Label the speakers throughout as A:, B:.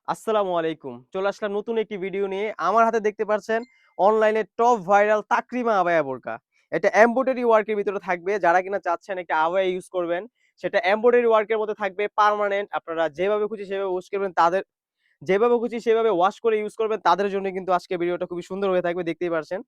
A: আসসালামু আলাইকুম। চলে আসলাম নতুন একটি ভিডিও নিয়ে। আমার হাতে দেখতে পাচ্ছেন অনলাইনে টপ ভাইরাল তাকরিমা আবায়া বোরকা। এটা এমব্রয়ডারি ওয়ার্কের ভিতরে থাকবে। যারা কিনা চাচ্ছেন একটা আবায়া ইউজ করবেন, সেটা এমব্রয়ডারি ওয়ার্কের মধ্যে থাকবে পার্মানেন্ট। আপনারা যেভাবে খুশি সেভাবে ইউজ করবেন যেভাবে খুশি সেভাবে ওয়াশ করে ইউজ করবেন তাদের জন্য কিন্তু আজকে ভিডিওটা খুবই সুন্দর হয়ে থাকবে। দেখতেই পারছেন।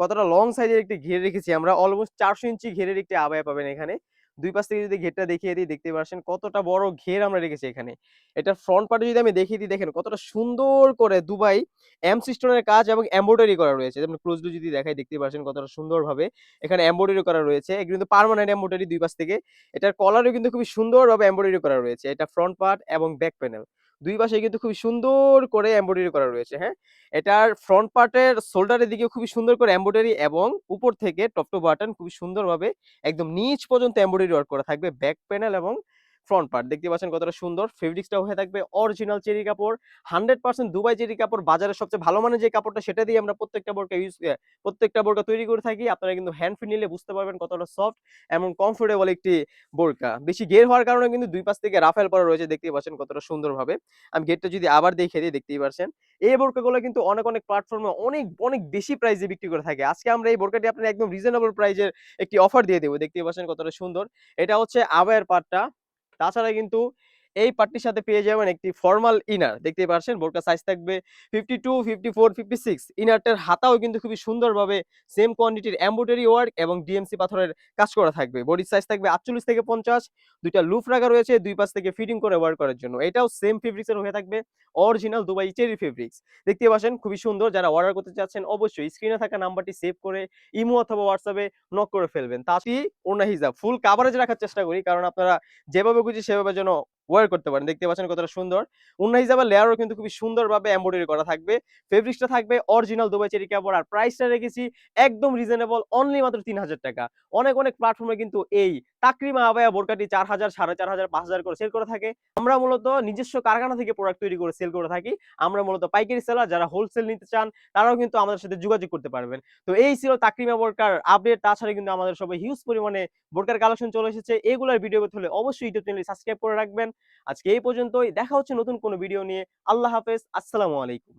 A: কতটা লং সাইজের একটি ঘের রেখেছি আমরা। অলমোস্ট ৪০০ ইঞ্চি ঘেরের একটি আবায়া পাবেন এখানে। ২ পাশ থেকে যদি ঘেরটা দেখিয়ে দিই দেখতেই পারছেন কতটা বড় ঘের আমরা রেখেছি এখানে। এটার ফ্রন্ট পার্টে যদি আমি দেখিয়ে দিই দেখেন কতটা সুন্দর করে দুবাই এমসি স্টোনের কাজ এবং এমব্রয়ডারি করা রয়েছে। যেমন ক্লোজলি যদি দেখাই দেখতেই পারছেন কতটা সুন্দরভাবে এখানে এমব্রয়ডারি করা রয়েছে। এগুলো কিন্তু পার্মানেন্ট এমব্রয়ডারি ২ পাশ থেকে। এটার কলারেও কিন্তু খুবই সুন্দরভাবে এমব্রয়ডারি করা রয়েছে। এটা ফ্রন্ট পার্ট এবং ব্যাক প্যানেল। ২ পাশেই কিন্তু খুবই সুন্দর করে এমব্রয়ডারি করা রয়েছে, হ্যাঁ? এটার ফ্রন্ট পার্টের শোল্ডারের দিকেও খুবই সুন্দর করে এমব্রয়ডারি এবং উপর থেকে টপ টু বাটন খুবই সুন্দরভাবে একদম নিচ পর্যন্ত এমব্রয়ডারি ওয়ার্ক করা থাকবে ব্যাক প্যানেল এবং ফ্রন্ট পার্ট। দেখতে পাচ্ছেন কতটা সুন্দর। ফেব্রিক্সটাও হয়ে থাকবে অরিজিনাল চেরি কাপড়। 100% দুবাই চেরি কাপড়। বাজারের সবচেয়ে ভালো মানের যে কাপড়টা সেটা দিয়ে আমরা প্রত্যেকটা বোরকা তৈরি করে থাকি। আপনারা কিন্তু হ্যান্ড ফিল নিলে বুঝতে পারবেন কতটা সফট এবং কমফোর্টেবল একটি বোরকা। বেশি ঘের হওয়ার কারণে কিন্তু ২ পাশ থেকে রাফেল করা রয়েছে। দেখতেই পাচ্ছেন কতটা সুন্দরভাবে। আমি ঘেরটা যদি আবার দেখিয়ে দিই দেখতেই পারছেন। এই বোরকাগুলো কিন্তু অনেক প্ল্যাটফর্মে অনেক বেশি প্রাইসে বিক্রি করে থাকে। আজকে আমরা এই বোরকাটি আপনার একদম রিজনেবল প্রাইসের একটি অফার দিয়ে দেব। দেখতেই পাচ্ছেন কতটা সুন্দর। এটা হচ্ছে আবায়ার পার্টটা। তাছাড়া কিন্তু এই পার্টটির সাথে পেয়ে যাবেন একটি ফরমাল ইনার। দেখতেই পারছেন বোরকার সাইজ থাকবে 52, 54, 56। ইনারটার হাতাও কিন্তু খুবই সুন্দরভাবে সেম কোয়ান্টিটির এমব্রয়ডারি ওয়ার্ক এবং ডিএমসি পাথরের কাজ করা থাকবে। বডির সাইজ থাকবে 48 থেকে 50। ২ টা লুফ রাখা রয়েছে ২ পাশ থেকে ফিটিং করে ওয়ার করার জন্য। এটাও সেম ফেব্রিক্সের হয়ে থাকবে অরিজিনাল দুবাই চেরি ফেব্রিক্স। দেখতে পাচ্ছেন খুবই সুন্দর। যারা অর্ডার করতে চাচ্ছেন অবশ্যই স্ক্রিনে থাকা নাম্বারটি সেভ করে ইমো অথবা হোয়াটসঅ্যাপে নক করে ফেলবেন। তাঁতি ওড়না হিজাব ফুল কাভারেজ রাখার চেষ্টা করি। কারণ আপনারা যেভাবে খুশি সেভাবে যেন ওয়্যার করতে পারেন। দেখতে পাচ্ছেন কতটা সুন্দর। ওড়না হিজাবের লেয়ারও কিন্তু খুবই সুন্দরভাবে এমব্রয়ডারি করা থাকবে। ফেব্রিক্সটা থাকবে অরিজিনাল দুবাই চেরি কাপড় আর প্রাইসটা রেখেছি একদম রিজনেবল অনলি মাত্র ৳৩,০০০। অনেক প্ল্যাটফর্মে কিন্তু এই তাকরিমা আবায়া বোরকাটি ৪,০০০, ৪,৫০০, ৫,০০০ করে সেল করে থাকে। আমরা মূলত নিজস্ব কারখানা থেকে প্রোডাক্ট তৈরি করে সেল করে থাকি। আমরা মূলত পাইকারি সেলার। যারা হোলসেল নিতে চান তারাও কিন্তু আমাদের সাথে যোগাযোগ করতে পারবেন। তো এই ছিল তাকরিমা বোরকার আপডেট। তাছাড়া কিন্তু আমাদের সবাই হিউজ পরিমাণে বোরকার কালেকশন চলে এসেছে। এগুলার ভিডিও পেতে হলে অবশ্যই ইউটিউব চ্যানেলটি সাবস্ক্রাইব করে রাখবেন। আজকে এই পর্যন্তই। দেখা হচ্ছে নতুন কোনো ভিডিও নিয়ে। আল্লাহ হাফেজ। আসসালামু আলাইকুম।